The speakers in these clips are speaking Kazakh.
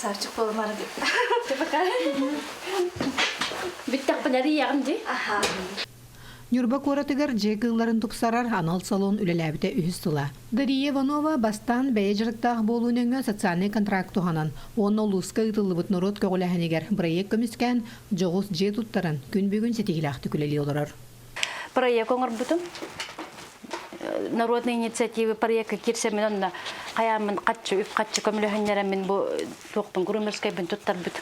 красавчик болмары деп. Биттак панери ягынды. Аха. Нюрба коратыгар жекылларын тупсарар анал салон үлеләбите үһүстула. Дария Иванова бастан бәйжіріктақ болуыныңы социальный контракт туханан. Оны луска ытылыбыт народ көғіләхінегер проект көміскен жоғыз же туттарын күн бүгін сетегілақты күлелі оларар. Проект оңыр бұтым. Народный инициативы проектка кирсемен онна қаямын қатшы көміліхіннерімен бұл тоқпын күрімірскай бін туттар бұт.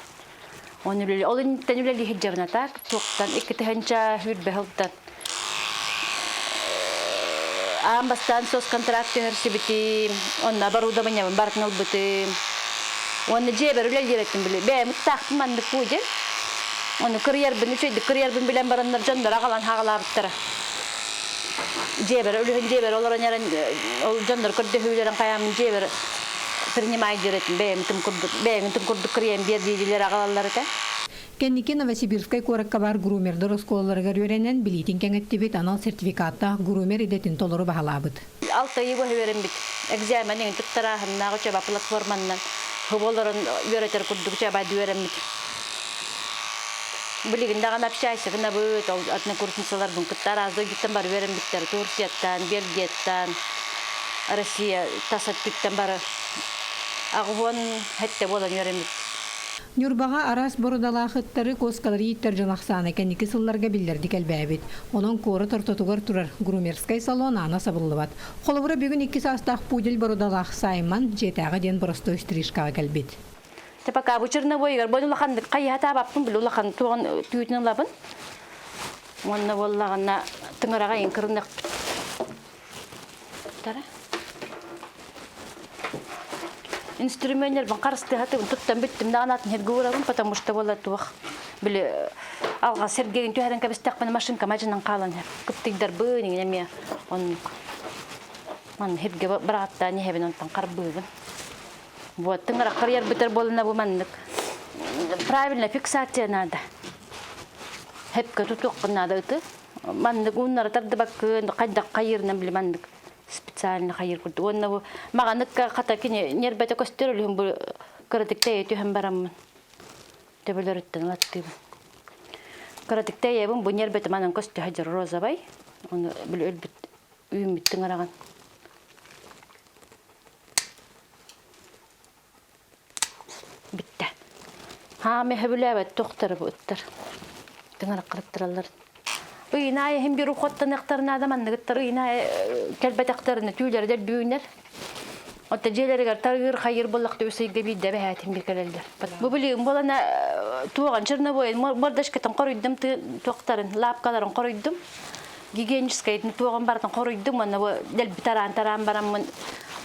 Ол инеттен үлелі хиджабына так, тоқтан иккіті ханча хүрбе хылттан. Бастан сос контракты херсибити, онна оборудование бартнул бити. Он жебер үлелереттен биле. Бе муттақ мандык буде. Оны карьер бин үчөйдү, карьер бин билен барандар жандар агалан хагалабыттыр. Жебер үлелен жебер олар нерен ол жандар көрдө хүйлөрөн каямын жебер принимать жүрөтүн. Бе митим курдук карьер бердилер агалалар эте. Кенники Новосибирскай коракка бар грумерді росколаларга өренен билитин кеңеттебет анал сертификатта грумер идетін толыру бағалабыд. 6 ай берем бит. Экзаменин туттарахыннагы чаба платформанан хоболорун өретер курдук чаба дүйөрем бит. Билигиндаган общайся гына бөт атны курсынсалар бун кыттар азды гиттен бар берем биттер Турцияттан, Бельгияттан, Россия тасаттыктан бар. Агвон хетте болан өрем бит. Нюрбаға арас борудалақыттары коскалары иттер жанақсаны кәнекі сылларға білдерді кәлбәбет. Оның коры тортотуғар тұрар грумерскай салон ана сабылыват. Қолывыры бүгін 2 састақ пудель борудалақ сайман жетағы ден бұрысты өстришкаға кәлбет. Тепака бу черновойгар бу улахан кайята баппын бил улахан туган түйүтүнүн лабын. Монна боллагана тыңырага инкирнек. Тара. Инструменттер бан карысты хаты туттан биттим нагатын хергурабын, потому что болла тух. Били алга сергеген түйәрен кабыстакпын машинка мажынан калан. Кыптыгдар быйны неме он ман херге баратта не хебен онтан карбыгын. Вот, тыңыра карьер битер болына бу мандык. Правильно фиксация надо. Хепке тутук надо ыты. Мандык уннары тарды баккын кайда кайырынан били мандык. Специально кайыр курду. Онна бу маганыкка ката кине нербете көстөрүлүм бу кырдыктей өтүм бараммын. Тебелереттен латтым. Кырдыктей бу нербете манан көстө хажыр розабай. Оны бил өлбүт үйүм биттин араган. Bitti. Ha mehbulabet doktor bu uttır. Tınara qırıttırallar. Uyinaya hem bir ruhottan aqtarına adam nıgıttır. Uyinaya kelbet aqtarına tüyleri del büyünler. Otta jeleri gar targır hayır bollaqta öseyge bidde behatim bir kelelder. Bu bileyim bolana tuğan Чернобой мордашкатан qoruyddum toqtarın lapqaların qoruyddum. Gigenskaytni tuğan bardan qoruyddum ana del bitaran baramın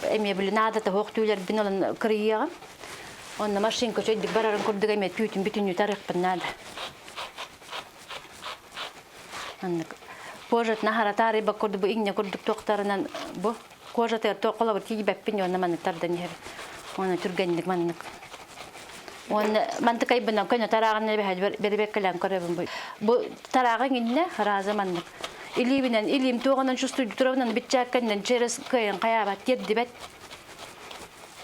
eme bilinada ta hoq tüyler binolan kırıyan. Onun maşinka çöydük bararın kurduk eme tüytün bütün yutarıq bannada. Kojat nahara tariba kurdu bu iğne kurduk toqtarınan bu. Kojat er toqala bir kiyi beppin yonna manık tardan yer. Ona türgendik manık. Ona mantık aybından köyne tarağın ne behal beribek kalan korabın bu. Bu tarağın inne razı manık. İlibinen ilim toğanan şu stüdyo turabından bitçakkandan çeres kayın kayabat yeddi bet.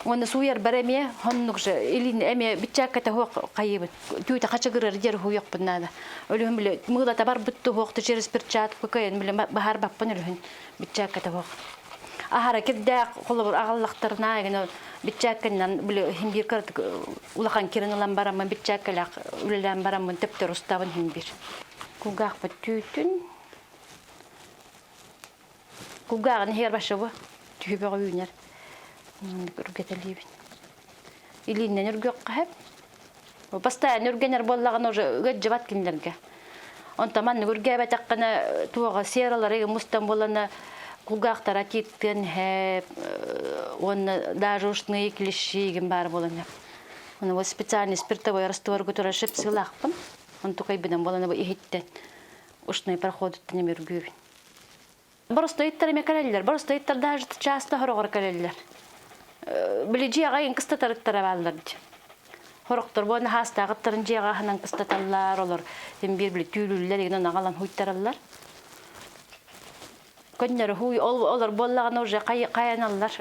Onu suyar baramiye hannukça ilin eme bitçakata hoq qayıbı. Tüyte qaçagırır yer hu yok bunada. Ölüm bile mıda tabar bittu hoqtu çeres pirçat kayın bile bahar bappan ölüm bitçakata hoq. Ahara kidda qolur ağallaqtarna yani bitçakkandan bile himbir kartık ulakan kirin ulan baramın bitçakkalaq ulan baramın tepter ustavın himbir. Kugaq bitütün. Kugaqın her başı bu. Tüybe uyunar. Нургет алибин. Или не нургет кахеп. Постоянно нургенер боллаган уже гыджабат киндерге. Он таман нургебе таккана туга сералары мустан болана кугактара киттен хеп. Он даже ушны клишиген бар болана. Он вот специальный спиртовой раствор, который шепсилахпын. Он тукай биден болана бу ихиттен. Ушны проходит не нургебин. Просто иттер мекалеллер, просто иттер даже часто хорогор калеллер. Билежи агайын кыстатарыттара балдар. Хороктор бу хастагыттарын жега ханан кыстаталлар олар. Тем бир били түйүлүлөр эгенен агалан хуйттараллар. Көннөр хуй олар боллаган уже каяналлар.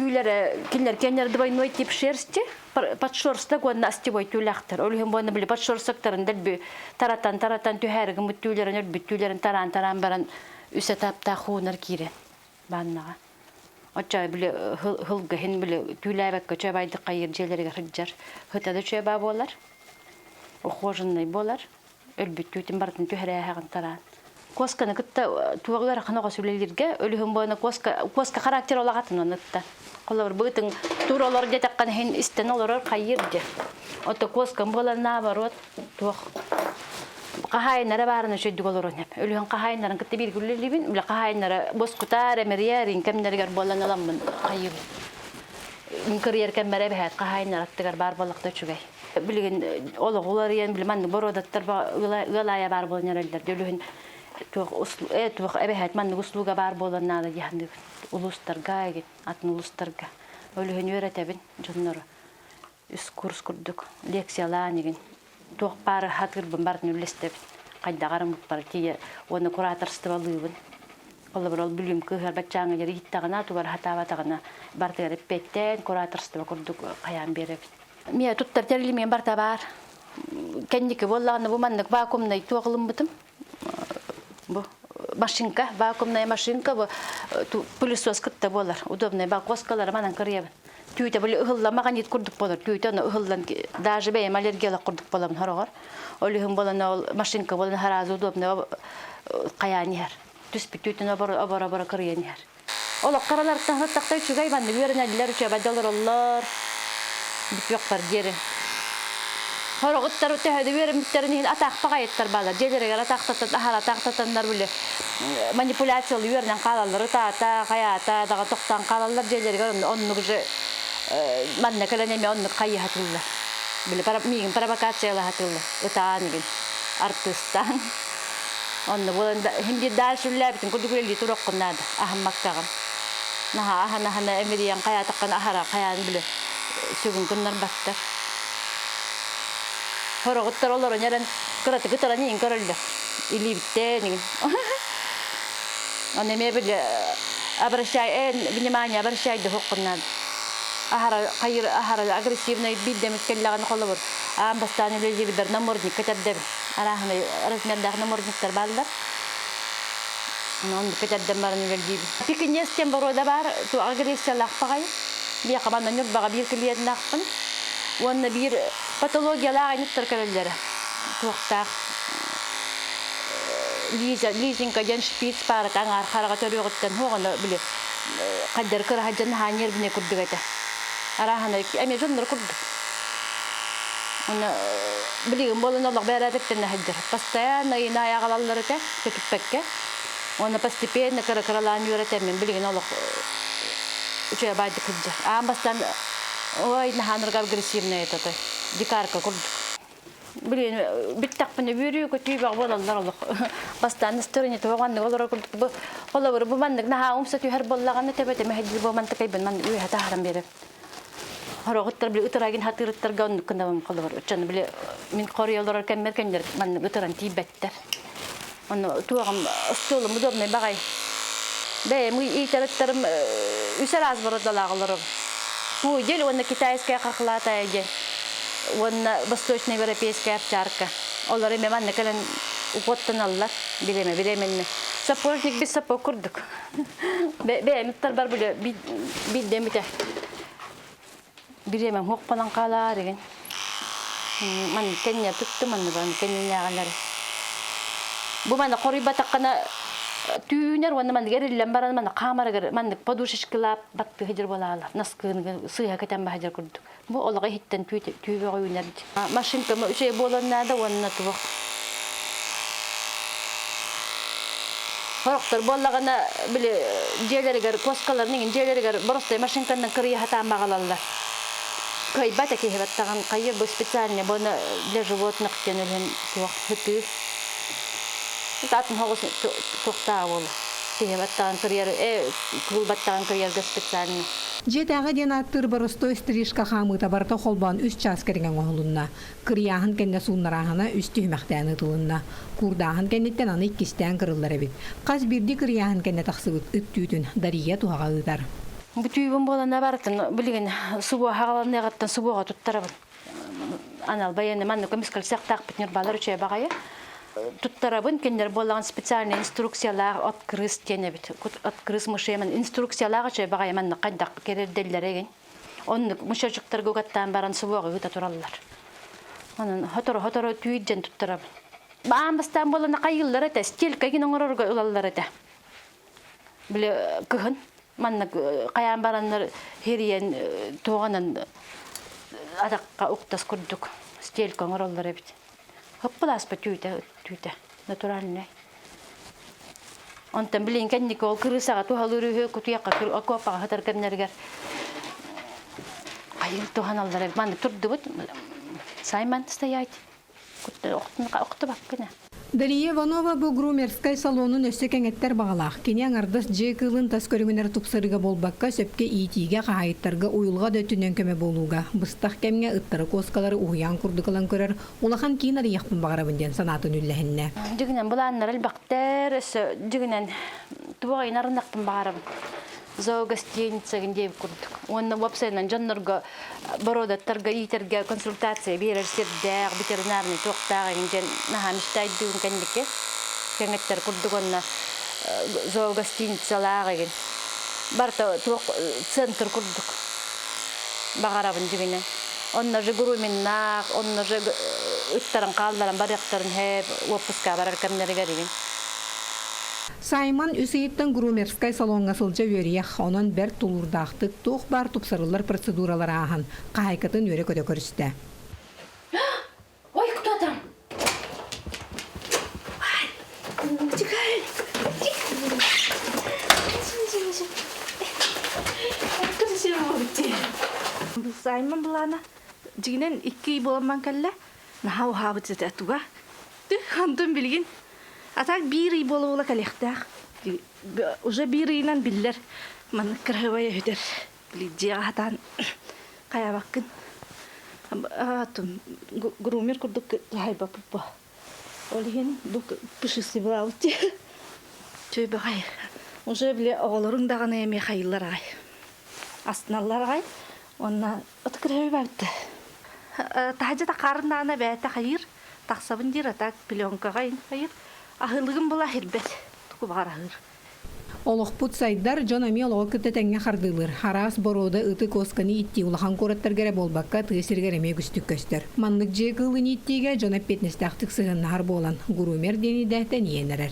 түүләре кинләр кеннәр двойной тип шерсти подшерстка гонна астивой түүләхтер. Олыһын бона биле подшерсттарын дәлби таратан түһәргә мөттүләрен өлбүттүләрен таран баран үсә тапта хунар кире баннага. Оча биле хылга хин биле түүләбәккә чабайды кайыр җеләргә хиҗҗар. Хытада чаба болар. Охожынный болар. Өлбүттүтен бартын түһәрә хагын таран. Косканы кытта тугылар ханага сүлелерге өлүһүн боена коска характер олагатын онытта. Колор бытын туралар детаккан хин истен олорор кайырды. Ото коскан бола наоборот тух. Кахайнара барына шөйдүк олорон хеп. Өлүһүн кахайнарын кытта бир күллелибин, биле кахайнара боскутар эмерьярин кемнергер болан аламмын кайыр. Инкерьер кеммере бәһәт кахайнара тигер бар балыкта чүгәй. Билген ологулар ен билман бородаттар галая бар болан яралдар. Өлүһүн тух эбэхет манны услуга бар боланнары яхны улустарга ген атын улустарга өлүһүн өйрөтөбүн жоннору үс курс курдук лекциялар неген тух бары хатырбын барын үлестеп кайда карамык бар тие оны кураторство алыбын олор билим кыгар бачаңа жери иттагана тугар хатабатагана бартыгар петтен кураторство курдук каян береп мия туттар терли мен барта бар кендике боллаганы бу маннык вакуумный тугылым бутум бу машинка, вакуумная машинка, бу пылесос кытта болар. Удобный коскалар манан кырыябын. Түйте бул ыгылламаган ит курдук болар. Түйте аны ыгыллан даже бейм аллергиялык курдук болам хорогор. Олыһын болан ол машинка болан харазы удобный каянер. Түспү түйтен обора кырыянер. Ол каралардан хаттактай чугай банды беренелер үчө бадаларлар. Битек бар жери. Хорогуттар өтөһөдө беримиттерин атакпага еттер бала. Желерге атактатандар биле манипуляциялы үйөрнен калалар тата каята дагы токтан калалар желерге оннук же манна келенеме оннук кайы хатыллар. Биле мигин провокациялы хатыллар. Ытаанген артыстан. Онны боланда хинди дашуллабытын кудугулли туроккуннада ахмаккаган. Нахана эмириян каятаккан ахара каян биле сүгүн күннөр баттар. Хорогуттар олорон яран кыраты кытараны инкарылды. Илибитте неген. Он биле внимание обращайте хоккуннан. Ахара агрессивный биддем келлаган колобур. Амбастаны лежибер намордник кетердеб. Арахны размердагы намордниктер балдар. Он кетердем барын лежиб. Пикинестен борода бар, ту агрессиялак багай. Бия кабандан юрбага бир клиент акпын. Онна бир патологиялар айныттар келелер. Тоқтақ лизинг агент шпиц бар таңар қарага төрөгөттөн хоғаны биле каддар кырахажан ханер бине курдугата. Арахана эме жоннор курду. Оны билигин болон олог беребеттен хаджар. Постоянно иная галаллары те кетиппекке. Оны постепенно каракаралан юретемен билигин олог үчө байды кыджар. Амбастан ой наханырга агрессивный это дикарка курдук. Блин, биттакпыны бүрүгө тийбак болалар олох. Бастан стөрүнө тооган олор курдук. Олор бу мандык наха умса түйөр боллаганы тебете мехди бу мандык кайбын ман үй хата харам берип. Хорогуттар били утырагын хатырыттарга оннуккунабам калыр. Учан били мен корыялар кеммеркендер ман утыран тийбеттер. Оны туагам столум удобный багай. Бе мы итараттарым үсөр аз бородалагаларым. Бу жел оны китайская хахлата эге. Он восточноевропейская овчарка. Олар эме манна келен употтаналлар. Билеме. Сапожник без сапог курдук. Бе миттар бар биле биддемите. Билеме хокпанан кала деген. Ман кенне тутту манны бан кенне ягалар. Бу мана корыба таккана түйнер оны ман гериллен баран мана камара ман подушечкалап батты хижир болалар. Наскын сыйга кетен бахажар курдук. Бу олга хиттен түйбө коюнар. Машинка şey болоннада онна тук. Хорохтор боллагана биле желерге коскаларның желерге просто машинкадан кырыя хатамагалалар. Кай батаки хебаттаган кайыр бу специальный боны для животных тенелен тук хыты. Татын хогос тохта бол. Хебаттаган кырыя клубаттаган кырыя специальный. Жетағы ден аттыр барыстой стрижка хамыта барта холбан үс час керген оғылынна. Кырияхын кенне суыннарахына үс түймәқтәні тылынна. Курдағын кеннеттен аны иккістен кырылдар әбет. Қаз бірді кырияхын кенне тақсығыт үттүйтін дария туаға ұйтар. Бүтүйбүн болана бартын билген субу хагаланы гаттан субуга туттарабын. Анал баяны манны комискал сактак битнер балар үче багая. Туттарабын кендер болаган специальный инструкциялар открыс тене бит. Открыс мышемен инструкциялар үче багая манны кайдак керерделлер. Он мышачыктарга гаттан баран субуга үтө тураллар. Анан хотор түйден туттарабын. Баамбастан болана кайыллар эте, стелка кинен орорго улаллар эте. Биле кыгын манны каян бараннар хериен тоганан адакка уктас курдук. Стелка ороллар эбит. Хоппалас па түйте натуральный. Онтан билин кенник ол кырысага тухалыры кутуякка акопага хатар кемнергер. Кайыл туханаллар манны турдубут. Сайман стоять. Окты баккына. Дария Иванова бу грумерскай салонун өссө кеңеттер багалах. Кене аңардас жекылын тас көрүңөнөр тупсырыга болбакка сөпке итиге кайыттарга уюлга дөтүнөн көмө болууга. Быстак кемге ыттыры коскалары уян курдукалан көрөр. Улахан кийин арыякпын багарабын ден санатын үллехинне. Жүгүнен буланнар элбактер өссө жүгүнен тубагын арынакпын багарабын. Зоогостиница гендеп курдук. Онна вапсайнан жаннарга бородаттарга итерге консультация берер сирдер ветеринарный токтага генден нахамиштайдыгын кендике. Кеңеттер курдук онна зоогостиницалага ген. Барта ток центр курдук. Багарабын жүгүнен. Онна же груминнак, онна же ыттарын калдарын баряктарын хеп отпуска барар кемнерге деген. Сайман үсейттен грумерскай салонга сылжа өріяқ, онын бәр тулурдақтық тоқ бар тупсарылар процедуралар ағын. Қайқатын өрі көді көрісті. Ой, кто там? Ай, утекай. Сайман булана жигинен 2 ай боламан келле. Нахау хабыт зетатуга. Хандын билген. Атак 1 ай болула калехтах. Уже 1 айнан биллер. Ман крахвая хөтер. Билҗе хатан каябаккын. Атым грумер курдук хайба пупа. Олген дук пишиси блаути. Чөй багай. Уже биле оголорун даганы эме хайыллар ай. Астналлар ай. Онна открывай бабты. Тажа та карындана бәте хайыр. Тахсабын дир атак пленка гайын хайыр. Ахылгын була хирбет. Туку бар ахыр. Олықпут сайдар Джон Амиолог күттетенге қардылыр. Харас борода ыты косканы итти улахан кораттаргара болбакка тыгысыргареме күстік көстер. Манлык жекылын иттиге Джон Аппетнестақтық сығын нар болан. Грумер дені дәхтен иенерер.